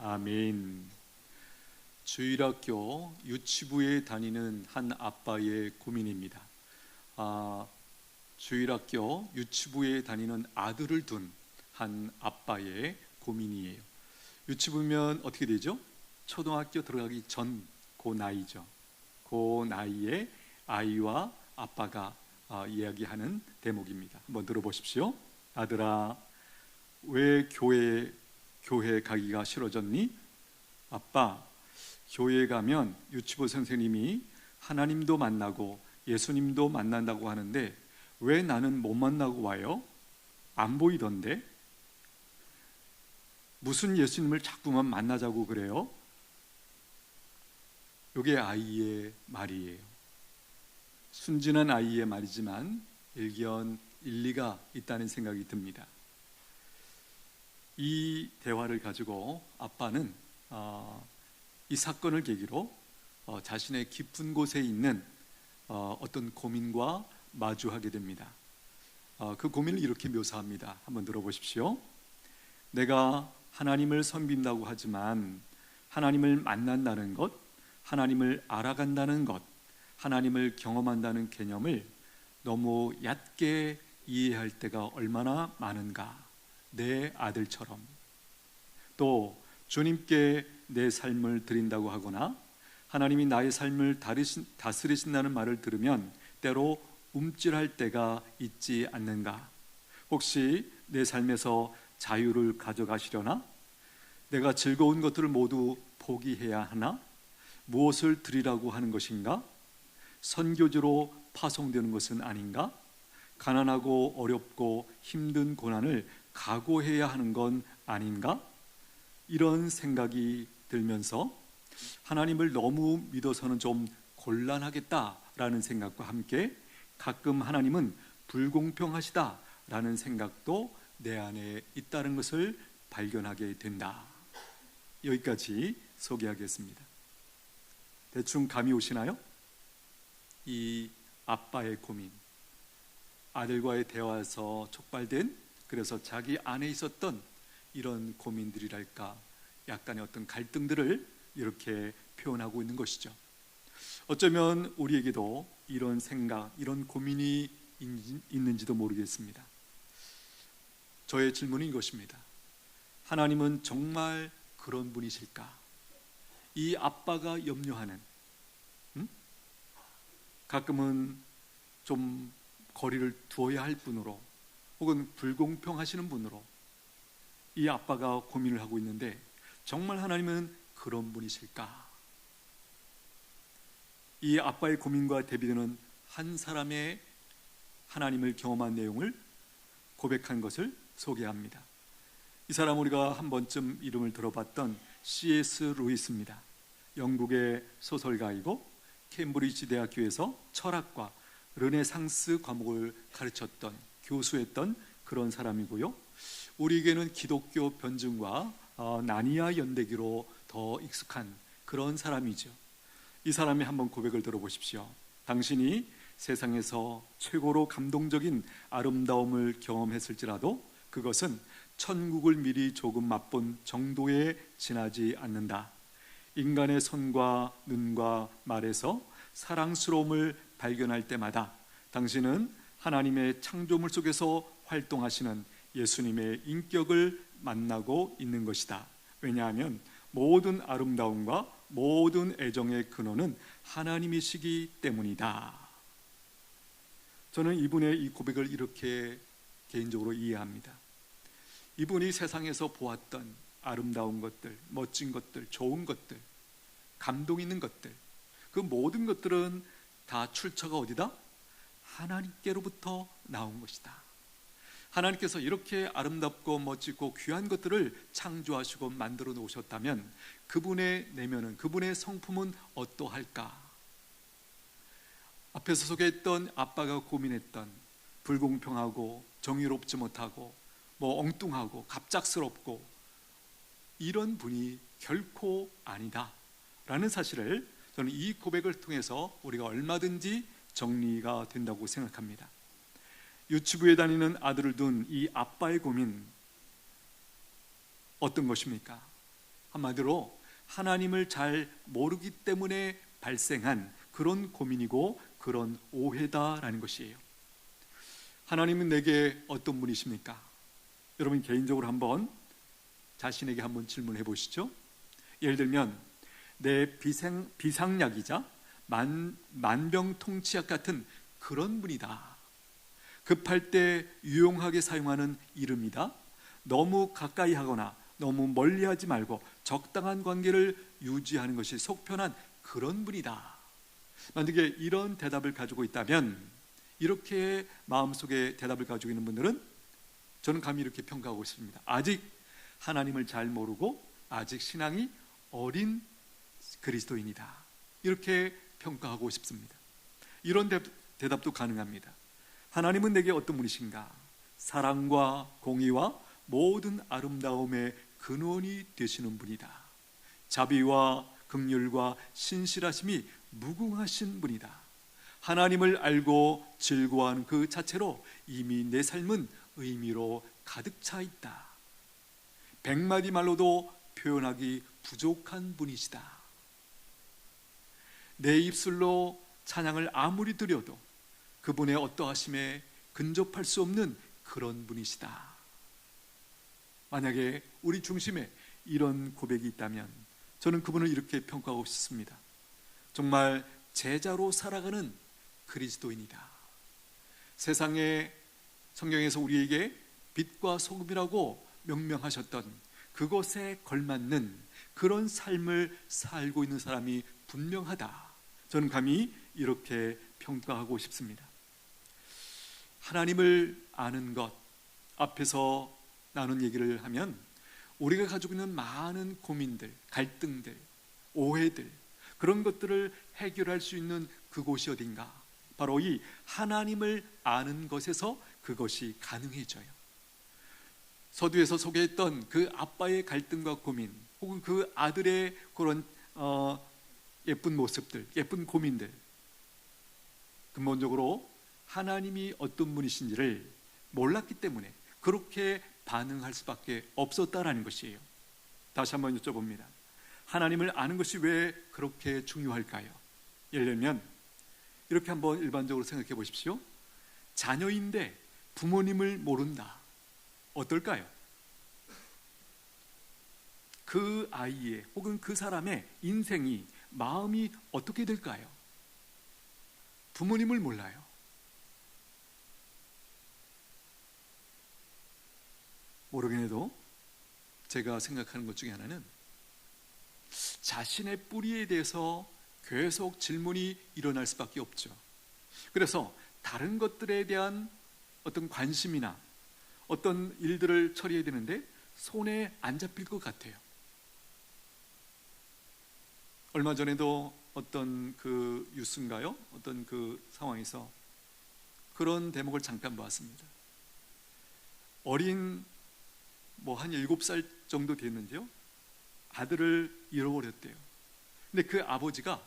아멘. 주일학교 유치부에 다니는 한 아빠의 고민입니다. 주일학교 유치부에 다니는 아들을 둔 한 아빠의 고민이에요. 유치부면 어떻게 되죠? 초등학교 들어가기 전 그 나이죠. 그 나이에 아이와 아빠가 이야기하는 대목입니다. 한번 들어보십시오. 아들아, 왜 교회 가기가 싫어졌니? 아빠, 교회에 가면 유치부 선생님이 하나님도 만나고 예수님도 만난다고 하는데 왜 나는 못 만나고 와요? 안 보이던데? 무슨 예수님을 자꾸만 만나자고 그래요? 이게 아이의 말이에요. 순진한 아이의 말이지만 일견 일리가 있다는 생각이 듭니다. 이 대화를 가지고 아빠는 이 사건을 계기로 자신의 깊은 곳에 있는 어떤 고민과 마주하게 됩니다. 그 고민을 이렇게 묘사합니다. 한번 들어보십시오. 내가 하나님을 섬긴다고 하지만 하나님을 만난다는 것, 하나님을 알아간다는 것, 하나님을 경험한다는 개념을 너무 얕게 이해할 때가 얼마나 많은가. 내 아들처럼. 또 주님께 내 삶을 드린다고 하거나 하나님이 나의 삶을 다스리신다는 말을 들으면 때로 움찔할 때가 있지 않는가? 혹시 내 삶에서 자유를 가져가시려나? 내가 즐거운 것들을 모두 포기해야 하나? 무엇을 드리라고 하는 것인가? 선교지로 파송되는 것은 아닌가? 가난하고 어렵고 힘든 고난을 각오해야 하는 건 아닌가? 이런 생각이 들면서 하나님을 너무 믿어서는 좀 곤란하겠다라는 생각과 함께 가끔 하나님은 불공평하시다라는 생각도 내 안에 있다는 것을 발견하게 된다. 여기까지 소개하겠습니다. 대충 감이 오시나요? 이 아빠의 고민, 아들과의 대화에서 촉발된, 그래서 자기 안에 있었던 이런 고민들이랄까, 약간의 어떤 갈등들을 이렇게 표현하고 있는 것이죠. 어쩌면 우리에게도 이런 생각, 이런 고민이 있는지도 모르겠습니다. 저의 질문은 이것입니다. 하나님은 정말 그런 분이실까? 이 아빠가 염려하는, 가끔은 좀 거리를 두어야 할 분으로, 혹은 불공평하시는 분으로 이 아빠가 고민을 하고 있는데 정말 하나님은 그런 분이실까? 이 아빠의 고민과 대비되는 한 사람의 하나님을 경험한 내용을 고백한 것을 소개합니다. 이 사람 우리가 한 번쯤 이름을 들어봤던 C.S. 루이스입니다. 영국의 소설가이고 케임브리지 대학교에서 철학과 르네상스 과목을 가르쳤던, 교수했던 그런 사람이고요. 우리에게는 기독교 변증과 나니아 연대기로 더 익숙한 그런 사람이죠. 이 사람이 한번 고백을 들어보십시오. 당신이 세상에서 최고로 감동적인 아름다움을 경험했을지라도 그것은 천국을 미리 조금 맛본 정도에 지나지 않는다. 인간의 손과 눈과 말에서 사랑스러움을 발견할 때마다 당신은 하나님의 창조물 속에서 활동하시는 예수님의 인격을 만나고 있는 것이다. 왜냐하면 모든 아름다움과 모든 애정의 근원은 하나님이시기 때문이다. 저는 이분의 이 고백을 이렇게 개인적으로 이해합니다. 이분이 세상에서 보았던 아름다운 것들, 멋진 것들, 좋은 것들, 감동 있는 것들, 그 모든 것들은 다 출처가 어디다? 하나님께로부터 나온 것이다. 하나님께서 이렇게 아름답고 멋지고 귀한 것들을 창조하시고 만들어 놓으셨다면 그분의 내면은, 그분의 성품은 어떠할까? 앞에서 소개했던 아빠가 고민했던 불공평하고 정의롭지 못하고 엉뚱하고 갑작스럽고 이런 분이 결코 아니다 라는 사실을 저는 이 고백을 통해서 우리가 얼마든지 정리가 된다고 생각합니다. 유치부에 다니는 아들을 둔 이 아빠의 고민 어떤 것입니까? 한마디로 하나님을 잘 모르기 때문에 발생한 그런 고민이고 그런 오해다라는 것이에요. 하나님은 내게 어떤 분이십니까? 여러분 개인적으로 한번 자신에게 한번 질문해 보시죠. 예를 들면 내 비상약이자 만병통치약 같은 그런 분이다. 급할 때 유용하게 사용하는 이름이다. 너무 가까이 하거나 너무 멀리 하지 말고 적당한 관계를 유지하는 것이 속편한 그런 분이다. 만약에 이런 대답을 가지고 있다면, 이렇게 마음속에 대답을 가지고 있는 분들은 저는 감히 이렇게 평가하고 있습니다. 아직 하나님을 잘 모르고 아직 신앙이 어린 그리스도인이다. 이렇게 평가하고 싶습니다. 이런 대답도 가능합니다. 하나님은 내게 어떤 분이신가? 사랑과 공의와 모든 아름다움의 근원이 되시는 분이다. 자비와 긍휼과 신실하심이 무궁하신 분이다. 하나님을 알고 즐거워하는 그 자체로 이미 내 삶은 의미로 가득 차 있다. 100마디 말로도 표현하기 부족한 분이시다. 내 입술로 찬양을 아무리 드려도 그분의 어떠하심에 근접할 수 없는 그런 분이시다. 만약에 우리 중심에 이런 고백이 있다면 저는 그분을 이렇게 평가하고 싶습니다. 정말 제자로 살아가는 그리스도인이다. 세상에 성경에서 우리에게 빛과 소금이라고 명명하셨던 그것에 걸맞는 그런 삶을 살고 있는 사람이 분명하다. 저는 감히 이렇게 평가하고 싶습니다. 하나님을 아는 것, 앞에서 나눈 얘기를 하면 우리가 가지고 있는 많은 고민들, 갈등들, 오해들, 그런 것들을 해결할 수 있는 그곳이 어딘가? 바로 이 하나님을 아는 것에서 그것이 가능해져요. 서두에서 소개했던 그 아빠의 갈등과 고민, 혹은 그 아들의 그런 예쁜 모습들, 예쁜 고민들, 근본적으로 하나님이 어떤 분이신지를 몰랐기 때문에 그렇게 반응할 수밖에 없었다라는 것이에요. 다시 한번 여쭤봅니다. 하나님을 아는 것이 왜 그렇게 중요할까요? 예를 들면 이렇게 한번 일반적으로 생각해 보십시오. 자녀인데 부모님을 모른다. 어떨까요? 그 아이의 혹은 그 사람의 인생이, 마음이 어떻게 될까요? 부모님을 몰라요. 모르긴 해도 제가 생각하는 것 중에 하나는 자신의 뿌리에 대해서 계속 질문이 일어날 수밖에 없죠. 그래서 다른 것들에 대한 어떤 관심이나 어떤 일들을 처리해야 되는데 손에 안 잡힐 것 같아요. 얼마 전에도 어떤 그 뉴스인가요? 어떤 그 상황에서 그런 대목을 잠깐 보았습니다. 어린 한 7살 정도 됐는데요, 아들을 잃어버렸대요. 근데 그 아버지가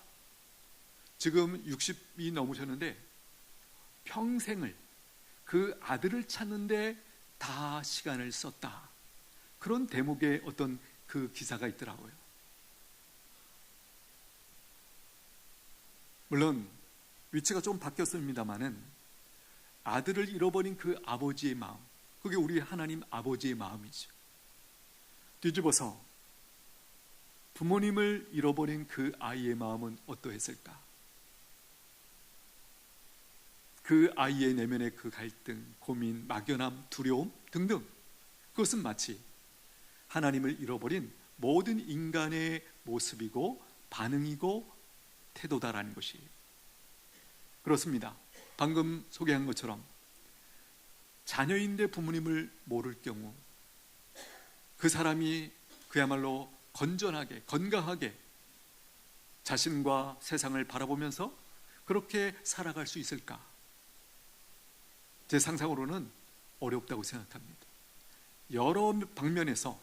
지금 60이 넘으셨는데 평생을 그 아들을 찾는데 다 시간을 썼다. 그런 대목의 어떤 그 기사가 있더라고요. 물론 위치가 좀 바뀌었습니다마는 아들을 잃어버린 그 아버지의 마음, 그게 우리 하나님 아버지의 마음이죠. 뒤집어서 부모님을 잃어버린 그 아이의 마음은 어떠했을까? 그 아이의 내면의 그 갈등, 고민, 막연함, 두려움 등등, 그것은 마치 하나님을 잃어버린 모든 인간의 모습이고 반응이고 태도다라는 것이에요. 그렇습니다. 방금 소개한 것처럼 자녀인데 부모님을 모를 경우 그 사람이 그야말로 건전하게, 건강하게 자신과 세상을 바라보면서 그렇게 살아갈 수 있을까? 제 상상으로는 어렵다고 생각합니다. 여러 방면에서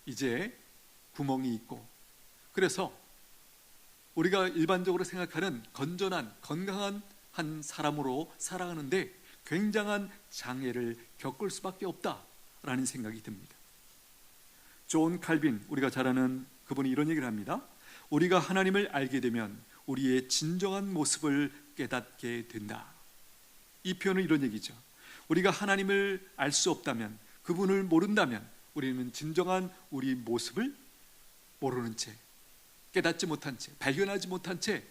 이제 구멍이 있고, 그래서 우리가 일반적으로 생각하는 건전한, 건강한 한 사람으로 살아가는데 굉장한 장애를 겪을 수밖에 없다라는 생각이 듭니다. 존 칼빈, 우리가 잘 아는 그분이 이런 얘기를 합니다. 우리가 하나님을 알게 되면 우리의 진정한 모습을 깨닫게 된다. 이 표현은 이런 얘기죠. 우리가 하나님을 알 수 없다면, 그분을 모른다면 우리는 진정한 우리 모습을 모르는 채, 깨닫지 못한 채, 발견하지 못한 채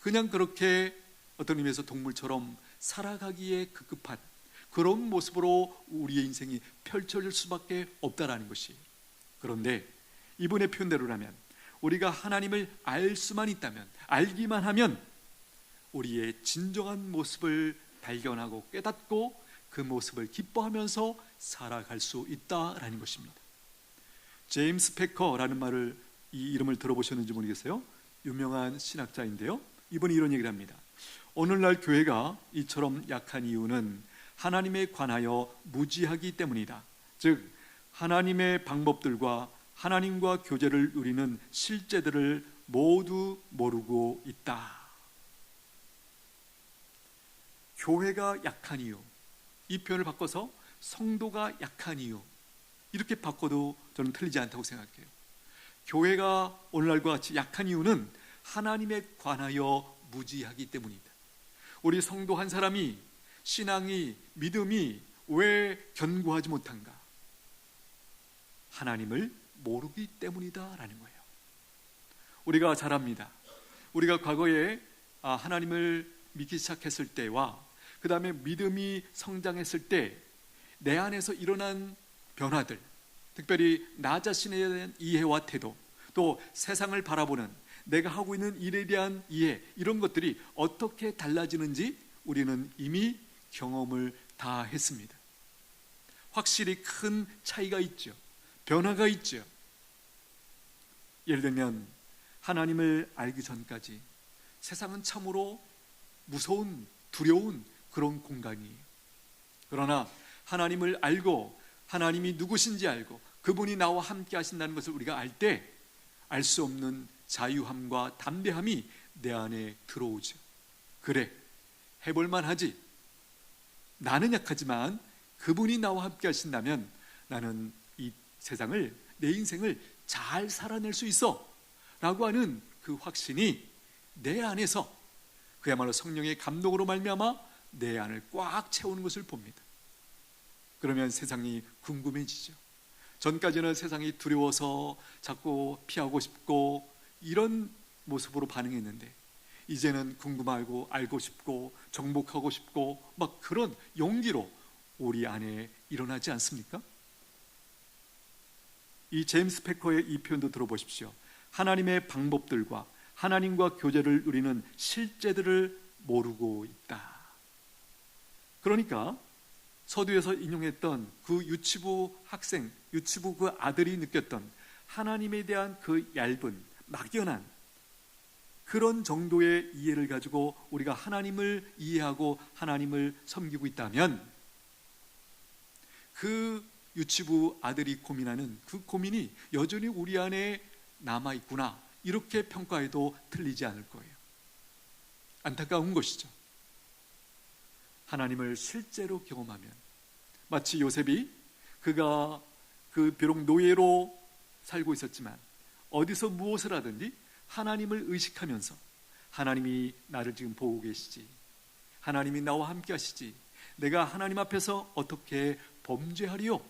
그냥 그렇게 어떤 의미에서 동물처럼 살아가기에 급급한 그런 모습으로 우리의 인생이 펼쳐질 수밖에 없다라는 것이. 그런데 이분의 표현대로라면 우리가 하나님을 알 수만 있다면, 알기만 하면 우리의 진정한 모습을 발견하고 깨닫고 그 모습을 기뻐하면서 살아갈 수 있다라는 것입니다. 제임스 패커라는 말을, 이 이름을 들어보셨는지 모르겠어요. 유명한 신학자인데요. 이분이 이런 얘기를 합니다. 오늘날 교회가 이처럼 약한 이유는 하나님에 관하여 무지하기 때문이다. 즉 하나님의 방법들과 하나님과 교제를 누리는 실제들을 모두 모르고 있다. 교회가 약한 이유, 이 표현을 바꿔서 성도가 약한 이유, 이렇게 바꿔도 저는 틀리지 않다고 생각해요. 교회가 오늘날과 같이 약한 이유는 하나님에 관하여 무지하기 때문이다. 우리 성도 한 사람이, 신앙이, 믿음이 왜 견고하지 못한가? 하나님을 모르기 때문이다 라는 거예요. 우리가 잘 압니다. 우리가 과거에 하나님을 믿기 시작했을 때와 그 다음에 믿음이 성장했을 때 내 안에서 일어난 변화들, 특별히 나 자신에 대한 이해와 태도, 또 세상을 바라보는 내가 하고 있는 일에 대한 이해, 이런 것들이 어떻게 달라지는지 우리는 이미 경험을 다 했습니다. 확실히 큰 차이가 있죠. 변화가 있죠. 예를 들면 하나님을 알기 전까지 세상은 참으로 무서운, 두려운 그런 공간이에요. 그러나 하나님을 알고 하나님이 누구신지 알고 그분이 나와 함께 하신다는 것을 우리가 알 때 알 수 없는 자유함과 담대함이 내 안에 들어오죠. 그래, 해볼만 하지. 나는 약하지만 그분이 나와 함께 하신다면 나는 이 세상을, 내 인생을 잘 살아낼 수 있어 라고 하는 그 확신이 내 안에서 그야말로 성령의 감동으로 말미암아 내 안을 꽉 채우는 것을 봅니다. 그러면 세상이 궁금해지죠. 전까지는 세상이 두려워서 자꾸 피하고 싶고 이런 모습으로 반응했는데 이제는 궁금하고 알고 싶고 정복하고 싶고 막 그런 용기로 우리 안에 일어나지 않습니까? 이 제임스 패커의 이 표현도 들어보십시오. 하나님의 방법들과 하나님과 교제를 누리는 실제들을 모르고 있다. 그러니까 서두에서 인용했던 그 유치부 학생, 유치부 그 아들이 느꼈던 하나님에 대한 그 얇은, 막연한 그런 정도의 이해를 가지고 우리가 하나님을 이해하고 하나님을 섬기고 있다면 그 유치부 아들이 고민하는 그 고민이 여전히 우리 안에 남아있구나, 이렇게 평가해도 틀리지 않을 거예요. 안타까운 것이죠. 하나님을 실제로 경험하면 마치 요셉이 그가 비록 노예로 살고 있었지만 어디서 무엇을 하든지 하나님을 의식하면서 하나님이 나를 지금 보고 계시지, 하나님이 나와 함께 하시지, 내가 하나님 앞에서 어떻게 범죄하리요?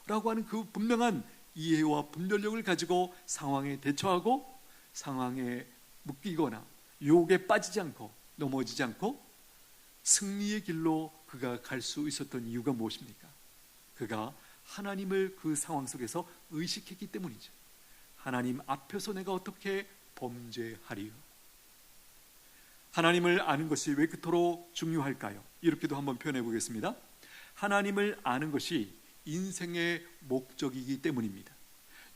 라고 하는 그 분명한 이해와 분별력을 가지고 상황에 대처하고 상황에 묶이거나 유혹에 빠지지 않고 넘어지지 않고 승리의 길로 그가 갈 수 있었던 이유가 무엇입니까? 그가 하나님을 그 상황 속에서 의식했기 때문이죠. 하나님 앞에서 내가 어떻게 범죄하리요? 하나님을 아는 것이 왜 그토록 중요할까요? 이렇게도 한번 표현해 보겠습니다. 하나님을 아는 것이 인생의 목적이기 때문입니다.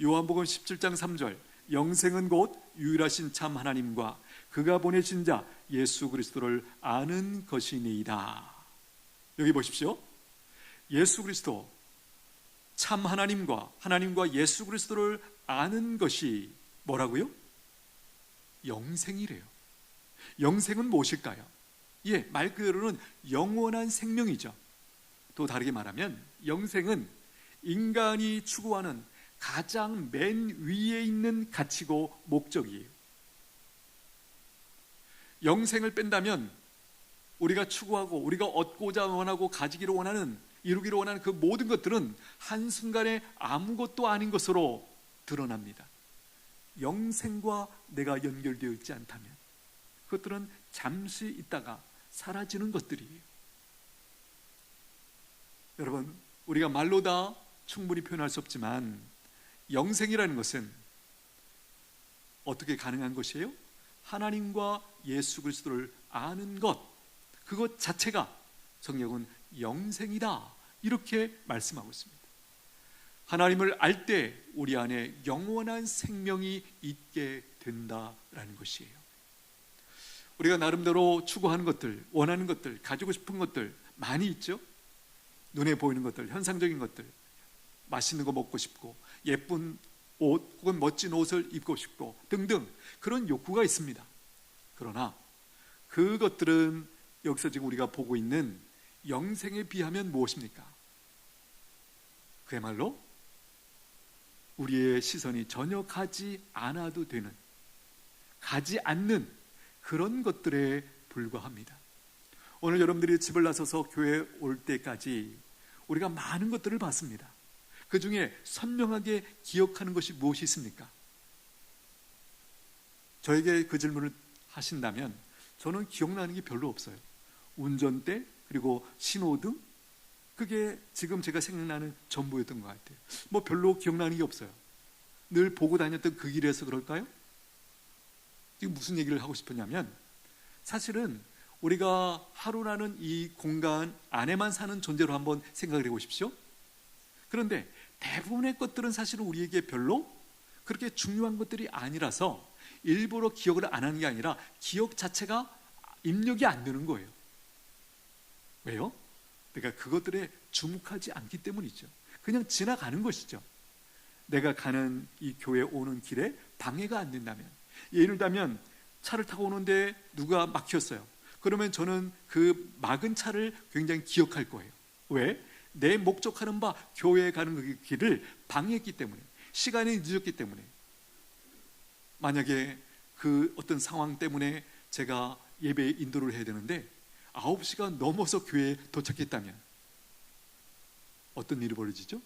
요한복음 17장 3절, 영생은 곧 유일하신 참 하나님과 그가 보내신 자 예수 그리스도를 아는 것이니이다. 여기 보십시오. 예수 그리스도, 참 하나님과 예수 그리스도를 아는 것이 뭐라고요? 영생이래요. 영생은 무엇일까요? 예, 말 그대로는 영원한 생명이죠. 또 다르게 말하면 영생은 인간이 추구하는 가장 맨 위에 있는 가치고 목적이에요. 영생을 뺀다면 우리가 추구하고 우리가 얻고자 원하고 가지기를 원하는, 이루기를 원하는 그 모든 것들은 한순간에 아무것도 아닌 것으로 드러납니다. 영생과 내가 연결되어 있지 않다면 그것들은 잠시 있다가 사라지는 것들이에요. 여러분, 우리가 말로 다 충분히 표현할 수 없지만 영생이라는 것은 어떻게 가능한 것이에요? 하나님과 예수 그리스도를 아는 것, 그것 자체가 성경은 영생이다, 이렇게 말씀하고 있습니다. 하나님을 알 때 우리 안에 영원한 생명이 있게 된다라는 것이에요. 우리가 나름대로 추구하는 것들, 원하는 것들, 가지고 싶은 것들 많이 있죠. 눈에 보이는 것들, 현상적인 것들, 맛있는 거 먹고 싶고 예쁜 옷 혹은 멋진 옷을 입고 싶고 등등 그런 욕구가 있습니다. 그러나 그것들은 여기서 지금 우리가 보고 있는 영생에 비하면 무엇입니까? 그야말로 우리의 시선이 전혀 가지 않아도 되는, 가지 않는 그런 것들에 불과합니다. 오늘 여러분들이 집을 나서서 교회에 올 때까지 우리가 많은 것들을 봤습니다. 그 중에 선명하게 기억하는 것이 무엇이 있습니까? 저에게 그 질문을 하신다면 저는 기억나는 게 별로 없어요. 운전대, 그리고 신호등, 그게 지금 제가 생각나는 전부였던 것 같아요. 뭐 별로 기억나는 게 없어요. 늘 보고 다녔던 그 길에서 그럴까요? 지금 무슨 얘기를 하고 싶었냐면, 사실은 우리가 하루라는 이 공간 안에만 사는 존재로 한번 생각을 해보십시오. 그런데 대부분의 것들은 사실은 우리에게 별로 그렇게 중요한 것들이 아니라서 일부러 기억을 안 하는 게 아니라 기억 자체가 입력이 안 되는 거예요. 왜요? 그러니까 그것들에 주목하지 않기 때문이죠. 그냥 지나가는 것이죠. 내가 가는 이 교회 오는 길에 방해가 안 된다면, 예를 들면 차를 타고 오는데 누가 막혔어요. 그러면 저는 그 막은 차를 굉장히 기억할 거예요. 왜? 내 목적하는 바 교회에 가는 그 길을 방해했기 때문에, 시간이 늦었기 때문에. 만약에 그 어떤 상황 때문에 제가 예배에 인도를 해야 되는데 9시가 넘어서 교회에 도착했다면 어떤 일이 벌어지죠?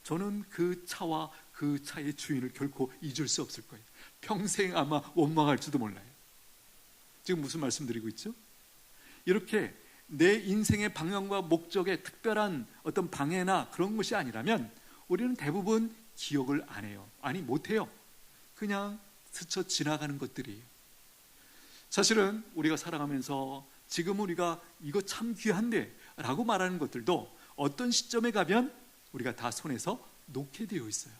저는 그 차와 그 차의 주인을 결코 잊을 수 없을 거예요. 평생 아마 원망할지도 몰라요. 지금 무슨 말씀드리고 있죠? 이렇게 내 인생의 방향과 목적에 특별한 어떤 방해나 그런 것이 아니라면 우리는 대부분 기억을 안 해요. 아니, 못해요. 그냥 스쳐 지나가는 것들이에요. 사실은 우리가 살아가면서 지금 우리가 이거 참 귀한데 라고 말하는 것들도 어떤 시점에 가면 우리가 다 손에서 놓게 되어 있어요.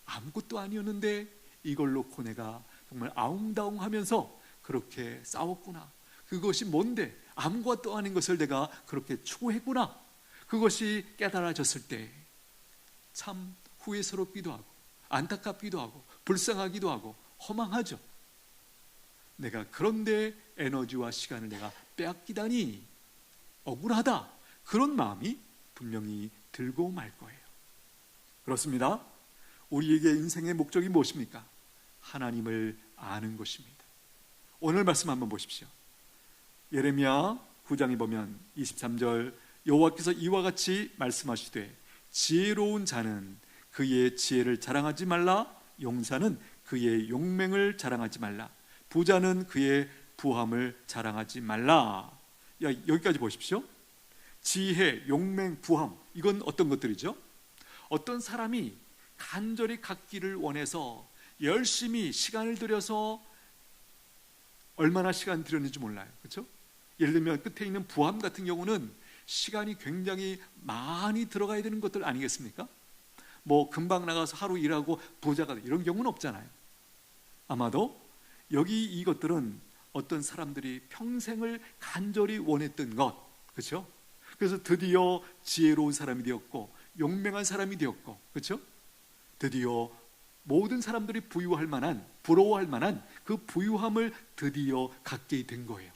아무것도 아니었는데 이걸 놓고 내가 정말 아웅다웅 하면서 그렇게 싸웠구나. 그것이 뭔데? 아무것도 아닌 것을 내가 그렇게 추구했구나. 그것이 깨달아졌을 때 참 후회스럽기도 하고 안타깝기도 하고 불쌍하기도 하고 허망하죠. 내가 그런데 에너지와 시간을 내가 빼앗기다니 억울하다. 그런 마음이 분명히 들고 말 거예요. 그렇습니다. 우리에게 인생의 목적이 무엇입니까? 하나님을 아는 것입니다. 오늘 말씀 한번 보십시오. 예레미야 9장에 보면 23절, 여호와께서 이와 같이 말씀하시되 지혜로운 자는 그의 지혜를 자랑하지 말라. 용사는 그의 용맹을 자랑하지 말라. 부자는 그의 부함을 자랑하지 말라. 여기까지 보십시오. 지혜, 용맹, 부함, 이건 어떤 것들이죠? 어떤 사람이 간절히 갖기를 원해서 열심히 시간을 들여서 얼마나 시간 들였는지 몰라요. 그렇죠? 예를 들면 끝에 있는 부함 같은 경우는 시간이 굉장히 많이 들어가야 되는 것들 아니겠습니까? 뭐 금방 나가서 하루 일하고 부자가 이런 경우는 없잖아요. 아마도 여기 이것들은 어떤 사람들이 평생을 간절히 원했던 것, 그렇죠? 그래서 드디어 지혜로운 사람이 되었고 용맹한 사람이 되었고, 그렇죠? 드디어 모든 사람들이 부유할 만한, 부러워할 만한 그 부유함을 드디어 갖게 된 거예요.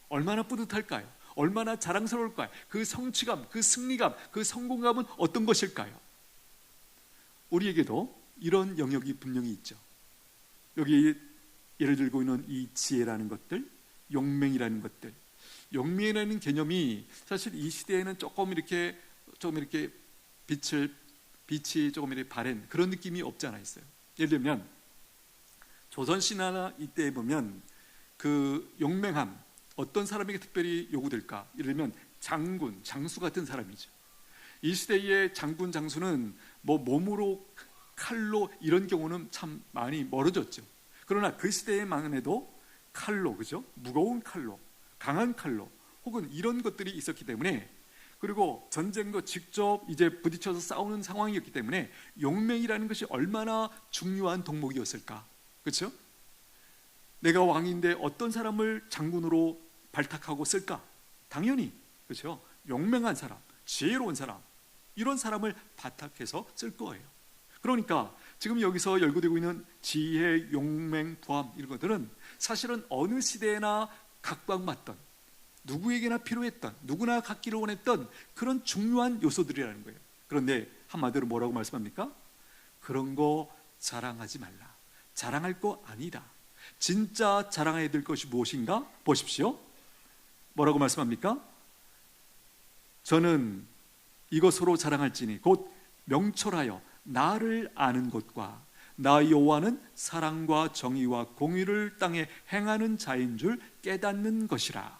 얼마나 뿌듯할까요? 얼마나 자랑스러울까요? 그 성취감, 그 승리감, 그 성공감은 어떤 것일까요? 우리에게도 이런 영역이 분명히 있죠. 여기 예를 들고 있는 이 지혜라는 것들, 용맹이라는 것들, 용맹이라는 개념이 사실 이 시대에는 조금 이렇게 빛이 조금 이렇게 바랜 그런 느낌이 없지 않아 있어요. 예를 들면 조선 신화나 이때에 보면 그 용맹함, 어떤 사람에게 특별히 요구될까? 예를 들면 장군, 장수 같은 사람이죠. 이 시대의 장군, 장수는 뭐 몸으로, 칼로 이런 경우는 참 많이 멀어졌죠. 그러나 그 시대에만 해도 칼로, 그죠? 무거운 칼로, 강한 칼로, 혹은 이런 것들이 있었기 때문에, 그리고 전쟁도 직접 이제 부딪혀서 싸우는 상황이었기 때문에 용맹이라는 것이 얼마나 중요한 덕목이었을까, 그렇죠? 내가 왕인데 어떤 사람을 장군으로 발탁하고 쓸까? 당연히, 그렇죠? 용맹한 사람, 지혜로운 사람, 이런 사람을 바탕해서 쓸 거예요. 그러니까 지금 여기서 열거되고 있는 지혜, 용맹, 부함 이런 것들은 사실은 어느 시대에나 각광받던, 누구에게나 필요했던, 누구나 갖기를 원했던 그런 중요한 요소들이라는 거예요. 그런데 한마디로 뭐라고 말씀합니까? 그런 거 자랑하지 말라. 자랑할 거 아니다. 진짜 자랑해야 될 것이 무엇인가? 보십시오. 뭐라고 말씀합니까? 저는 이것으로 자랑할지니 곧 명철하여 나를 아는 것과 나 여호와는 사랑과 정의와 공의를 땅에 행하는 자인 줄 깨닫는 것이라.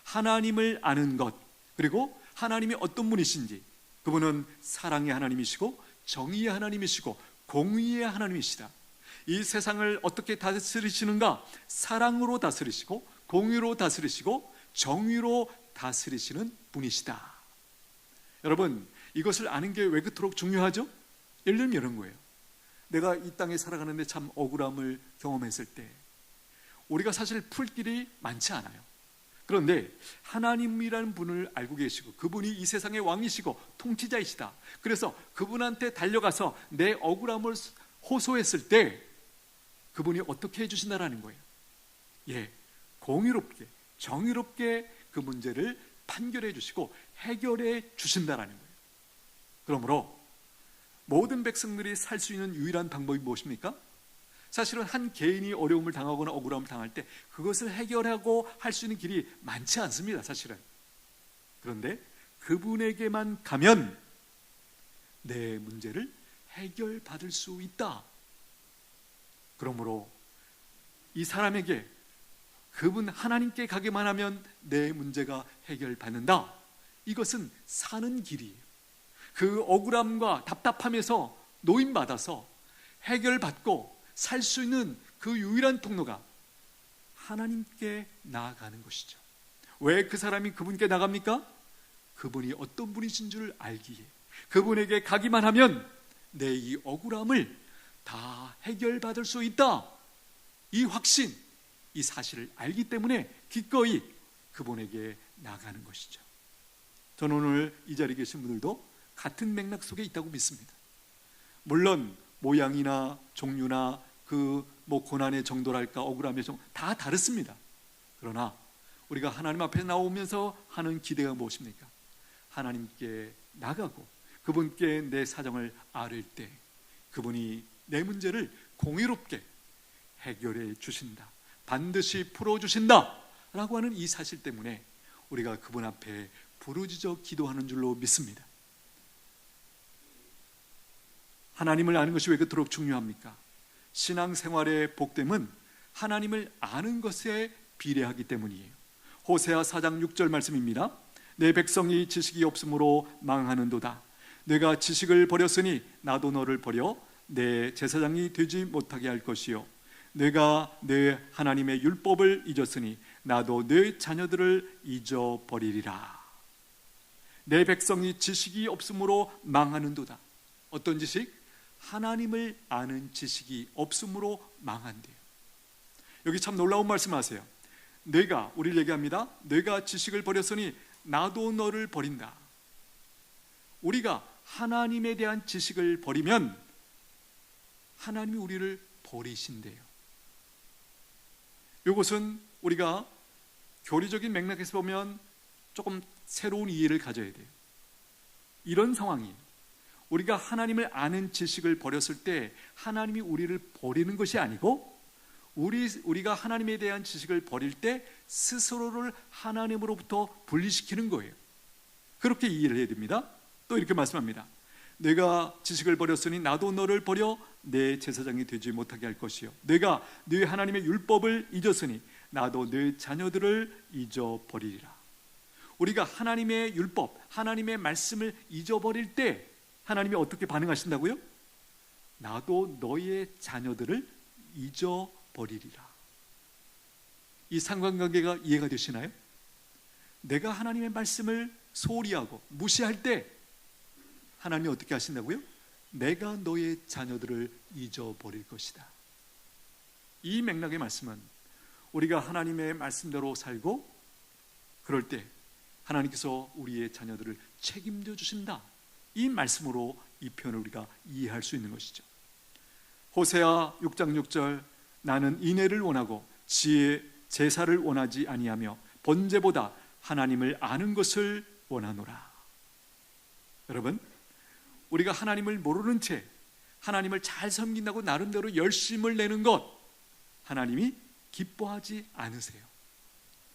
하나님을 아는 것, 그리고 하나님이 어떤 분이신지, 그분은 사랑의 하나님이시고 정의의 하나님이시고 공의의 하나님이시다. 이 세상을 어떻게 다스리시는가? 사랑으로 다스리시고 공의로 다스리시고 정의로 다스리시는 분이시다. 여러분, 이것을 아는 게 왜 그토록 중요하죠? 예를 들면 이런 거예요. 내가 이 땅에 살아가는데 참 억울함을 경험했을 때 우리가 사실 풀 길이 많지 않아요. 그런데 하나님이라는 분을 알고 계시고 그분이 이 세상의 왕이시고 통치자이시다. 그래서 그분한테 달려가서 내 억울함을 호소했을 때 그분이 어떻게 해주신다라는 거예요. 예, 공의롭게, 정의롭게 그 문제를 판결해 주시고 해결해 주신다라는 거예요. 그러므로 모든 백성들이 살 수 있는 유일한 방법이 무엇입니까? 사실은 한 개인이 어려움을 당하거나 억울함을 당할 때 그것을 해결하고 할 수 있는 길이 많지 않습니다, 사실은. 그런데 그분에게만 가면 내 문제를 해결받을 수 있다. 그러므로 이 사람에게 그분 하나님께 가기만 하면 내 문제가 해결받는다. 이것은 사는 길이에요. 그 억울함과 답답함에서 노임받아서 해결받고 살 수 있는 그 유일한 통로가 하나님께 나아가는 것이죠. 왜 그 사람이 그분께 나갑니까? 그분이 어떤 분이신 줄 알기에, 그분에게 가기만 하면 내 이 억울함을 다 해결받을 수 있다. 이 확신, 이 사실을 알기 때문에 기꺼이 그분에게 나가는 것이죠. 저는 오늘 이 자리에 계신 분들도 같은 맥락 속에 있다고 믿습니다. 물론 모양이나 종류나 그 고난의 정도랄까 억울함의 정도 다 다릅니다. 그러나 우리가 하나님 앞에 나오면서 하는 기대가 무엇입니까? 하나님께 나가고 그분께 내 사정을 아뢰 때 그분이 내 문제를 공의롭게 해결해 주신다, 반드시 풀어주신다 라고 하는 이 사실 때문에 우리가 그분 앞에 부르짖어 기도하는 줄로 믿습니다. 하나님을 아는 것이 왜 그토록 중요합니까? 신앙생활의 복됨은 하나님을 아는 것에 비례하기 때문이에요. 호세아 4장 6절 말씀입니다. 내 백성이 지식이 없으므로 망하는도다. 내가 지식을 버렸으니 나도 너를 버려 내 제사장이 되지 못하게 할 것이요, 내가 내 하나님의 율법을 잊었으니 나도 내 자녀들을 잊어버리리라. 내 백성이 지식이 없으므로 망하는도다. 어떤 지식? 하나님을 아는 지식이 없으므로 망한대요. 여기 참 놀라운 말씀하세요. 내가, 우리를 얘기합니다. 내가 지식을 버렸으니 나도 너를 버린다. 우리가 하나님에 대한 지식을 버리면 하나님이 우리를 버리신대요. 이것은 우리가 교리적인 맥락에서 보면 조금 새로운 이해를 가져야 돼요. 이런 상황이에요. 우리가 하나님을 아는 지식을 버렸을 때 하나님이 우리를 버리는 것이 아니고 우리가 하나님에 대한 지식을 버릴 때 스스로를 하나님으로부터 분리시키는 거예요. 그렇게 이해를 해야 됩니다. 또 이렇게 말씀합니다. 내가 지식을 버렸으니 나도 너를 버려 내 제사장이 되지 못하게 할 것이요 내가 네 하나님의 율법을 잊었으니 나도 네 자녀들을 잊어버리리라. 우리가 하나님의 율법, 하나님의 말씀을 잊어버릴 때 하나님이 어떻게 반응하신다고요? 나도 너의 자녀들을 잊어버리리라. 이 상관관계가 이해가 되시나요? 내가 하나님의 말씀을 소홀히 하고 무시할 때 하나님이 어떻게 하신다고요? 내가 너의 자녀들을 잊어버릴 것이다. 이 맥락의 말씀은 우리가 하나님의 말씀대로 살고 그럴 때 하나님께서 우리의 자녀들을 책임져 주신다. 이 말씀으로 이 표현을 우리가 이해할 수 있는 것이죠. 호세아 6장 6절 나는 인애를 원하고 지혜 제사를 원하지 아니하며 번제보다 하나님을 아는 것을 원하노라. 여러분, 우리가 하나님을 모르는 채 하나님을 잘 섬긴다고 나름대로 열심을 내는 것 하나님이 기뻐하지 않으세요.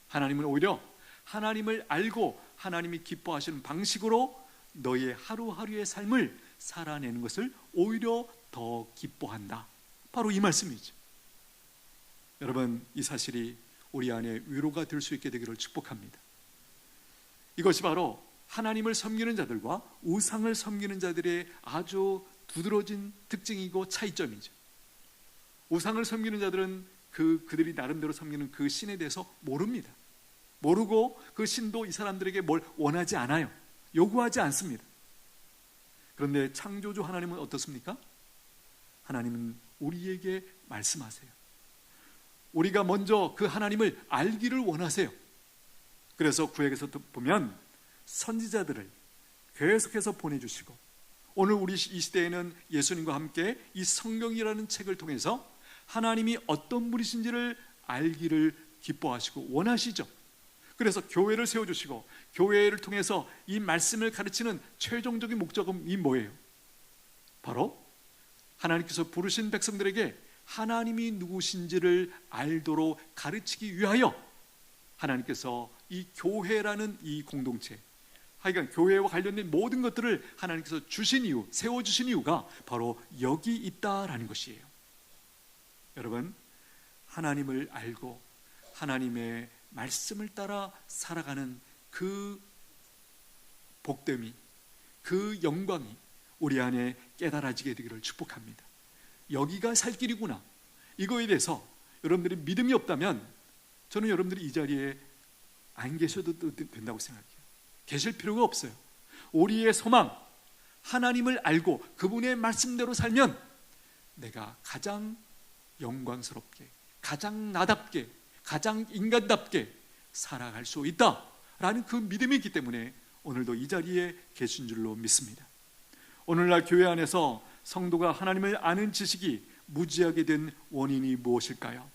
하나님은 오히려 하나님을 알고 하나님이 기뻐하시는 방식으로 너의 하루하루의 삶을 살아내는 것을 오히려 더 기뻐한다. 바로 이 말씀이죠. 여러분, 이 사실이 우리 안에 위로가 될 수 있게 되기를 축복합니다. 이것이 바로 하나님을 섬기는 자들과 우상을 섬기는 자들의 아주 두드러진 특징이고 차이점이죠. 우상을 섬기는 자들은 그들이 나름대로 섬기는 그 신에 대해서 모릅니다. 모르고 그 신도 이 사람들에게 뭘 원하지 않아요. 요구하지 않습니다. 그런데 창조주 하나님은 어떻습니까? 하나님은 우리에게 말씀하세요. 우리가 먼저 그 하나님을 알기를 원하세요. 그래서 구약에서 보면 선지자들을 계속해서 보내주시고 오늘 우리 이 시대에는 예수님과 함께 이 성경이라는 책을 통해서 하나님이 어떤 분이신지를 알기를 기뻐하시고 원하시죠. 그래서 교회를 세워주시고 교회를 통해서 이 말씀을 가르치는 최종적인 목적이 뭐예요? 바로 하나님께서 부르신 백성들에게 하나님이 누구신지를 알도록 가르치기 위하여 하나님께서 이 교회라는 이 공동체, 하여간 교회와 관련된 모든 것들을 하나님께서 주신 이유, 세워주신 이유가 바로 여기 있다라는 것이에요. 여러분, 하나님을 알고 하나님의 말씀을 따라 살아가는 그 복됨이, 그 영광이 우리 안에 깨달아지게 되기를 축복합니다. 여기가 살 길이구나. 이거에 대해서 여러분들이 믿음이 없다면 저는 여러분들이 이 자리에 안 계셔도 된다고 생각해요. 계실 필요가 없어요. 우리의 소망, 하나님을 알고 그분의 말씀대로 살면 내가 가장 영광스럽게, 가장 나답게, 가장 인간답게 살아갈 수 있다라는 그 믿음이 있기 때문에 오늘도 이 자리에 계신 줄로 믿습니다. 오늘날 교회 안에서 성도가 하나님을 아는 지식이 무지하게 된 원인이 무엇일까요?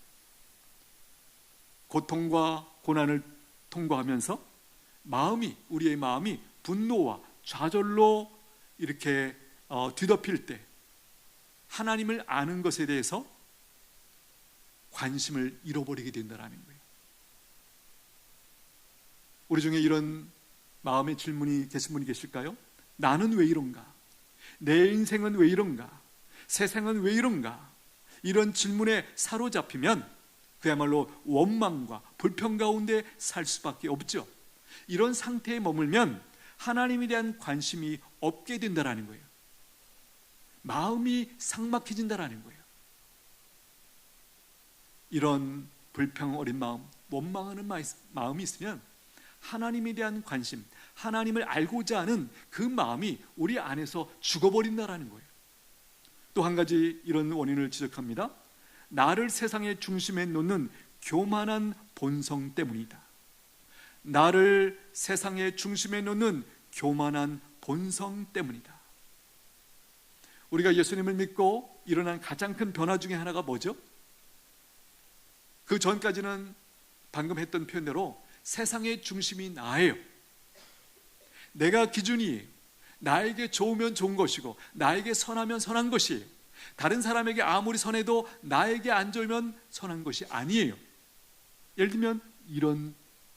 고통과 고난을 통과하면서 우리의 마음이 분노와 좌절로 이렇게 뒤덮일 때 하나님을 아는 것에 대해서 관심을 잃어버리게 된다는 거예요. 우리 중에 이런 마음의 질문이 계신 분이 계실까요? 나는 왜 이런가? 내 인생은 왜 이런가? 세상은 왜 이런가? 이런 질문에 사로잡히면 그야말로 원망과 불평 가운데 살 수밖에 없죠. 이런 상태에 머물면 하나님에 대한 관심이 없게 된다는 거예요. 마음이 삭막해진다는 거예요. 이런 불평 어린 마음, 원망하는 마음이 있으면 하나님에 대한 관심, 하나님을 알고자 하는 그 마음이 우리 안에서 죽어버린다는 거예요. 또 한 가지 이런 원인을 지적합니다. 나를 세상의 중심에 놓는 교만한 본성 때문이다. 나를 세상의 중심에 놓는 교만한 본성 때문이다. 우리가 예수님을 믿고 일어난 가장 큰 변화 중에 하나가 뭐죠? 그 전까지는 방금 했던 표현대로 세상의 중심이 나예요. 내가 기준이에요. 나에게 좋으면 좋은 것이고 나에게 선하면 선한 것이에요. 다른 사람에게 아무리 선해도 나에게 안 좋으면 선한 것이 아니에요. 예를 들면 이런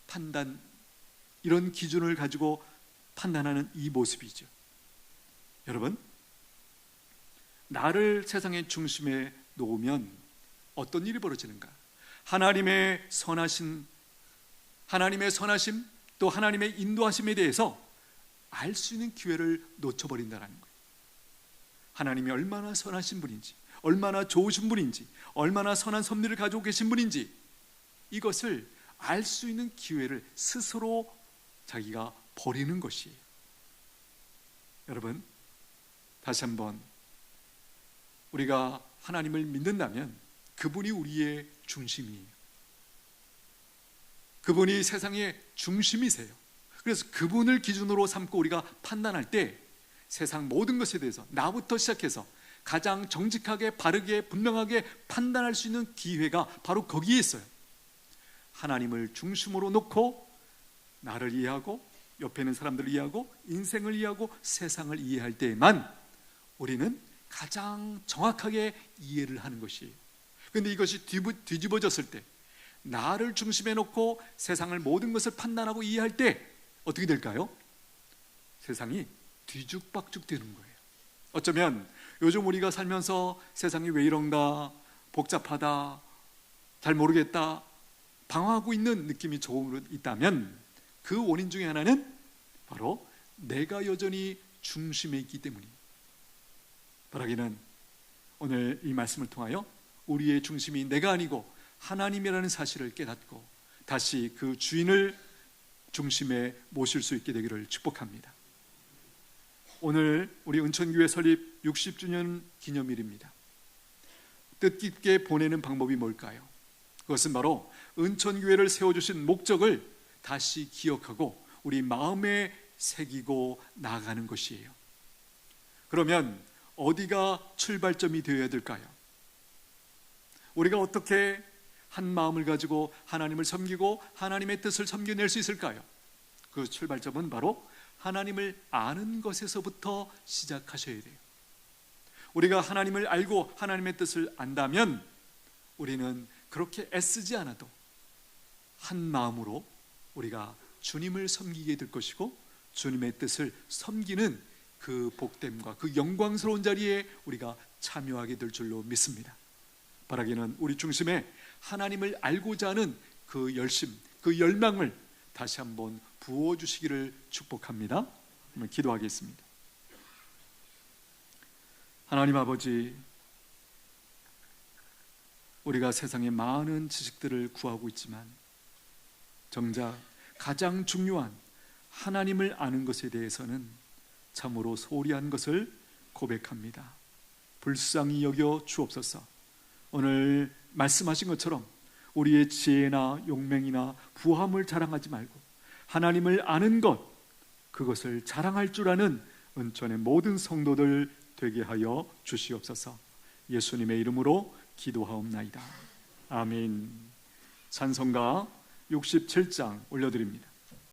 판단, 이런 기준을 가지고 판단하는 이 모습이죠. 여러분, 나를 세상의 중심에 놓으면 어떤 일이 벌어지는가? 하나님의 선하심, 또 하나님의 인도하심에 대해서 알 수 있는 기회를 놓쳐버린다는 거예요. 하나님이 얼마나 선하신 분인지, 얼마나 좋으신 분인지, 얼마나 선한 섭리를 가지고 계신 분인지, 이것을 알 수 있는 기회를 스스로 자기가 버리는 것이에요. 여러분, 다시 한번 우리가 하나님을 믿는다면 그분이 우리의 중심이에요. 그분이 세상의 중심이세요. 그래서 그분을 기준으로 삼고 우리가 판단할 때 세상 모든 것에 대해서 나부터 시작해서 가장 정직하게, 바르게, 분명하게 판단할 수 있는 기회가 바로 거기에 있어요. 하나님을 중심으로 놓고 나를 이해하고 옆에 있는 사람들을 이해하고 인생을 이해하고 세상을 이해할 때에만 우리는 가장 정확하게 이해를 하는 것이에요. 그런데 이것이 뒤집어졌을 때, 나를 중심에 놓고 세상을 모든 것을 판단하고 이해할 때 어떻게 될까요? 세상이 뒤죽박죽 되는 거예요. 어쩌면 요즘 우리가 살면서 세상이 왜 이런가, 복잡하다, 잘 모르겠다, 방황하고 있는 느낌이 조금 있다면 그 원인 중에 하나는 바로 내가 여전히 중심에 있기 때문입니다. 바라기는 오늘 이 말씀을 통하여 우리의 중심이 내가 아니고 하나님이라는 사실을 깨닫고 다시 그 주인을 중심에 모실 수 있게 되기를 축복합니다. 오늘 우리 은천교회 설립 60주년 기념일입니다. 뜻깊게 보내는 방법이 뭘까요? 그것은 바로 은천교회를 세워주신 목적을 다시 기억하고 우리 마음에 새기고 나아가는 것이에요. 그러면 어디가 출발점이 되어야 될까요? 우리가 어떻게 한 마음을 가지고 하나님을 섬기고 하나님의 뜻을 섬겨낼 수 있을까요? 그 출발점은 바로 하나님을 아는 것에서부터 시작하셔야 돼요. 우리가 하나님을 알고 하나님의 뜻을 안다면 우리는 그렇게 애쓰지 않아도 한 마음으로 우리가 주님을 섬기게 될 것이고 주님의 뜻을 섬기는 그 복됨과 그 영광스러운 자리에 우리가 참여하게 될 줄로 믿습니다. 바라기는 우리 중심에 하나님을 알고자 하는 그 열심, 그 열망을 다시 한번 부어주시기를 축복합니다. 기도하겠습니다. 하나님 아버지, 우리가 세상에 많은 지식들을 구하고 있지만 정작 가장 중요한 하나님을 아는 것에 대해서는 참으로 소홀히한 것을 고백합니다. 불쌍히 여겨 주옵소서. 오늘 말씀하신 것처럼 우리의 지혜나 용맹이나 부함을 자랑하지 말고 하나님을 아는 것, 그것을 자랑할 줄 아는 은천의 모든 성도들 되게 하여 주시옵소서. 예수님의 이름으로 기도하옵나이다. 아멘. 찬송가 67장 올려드립니다.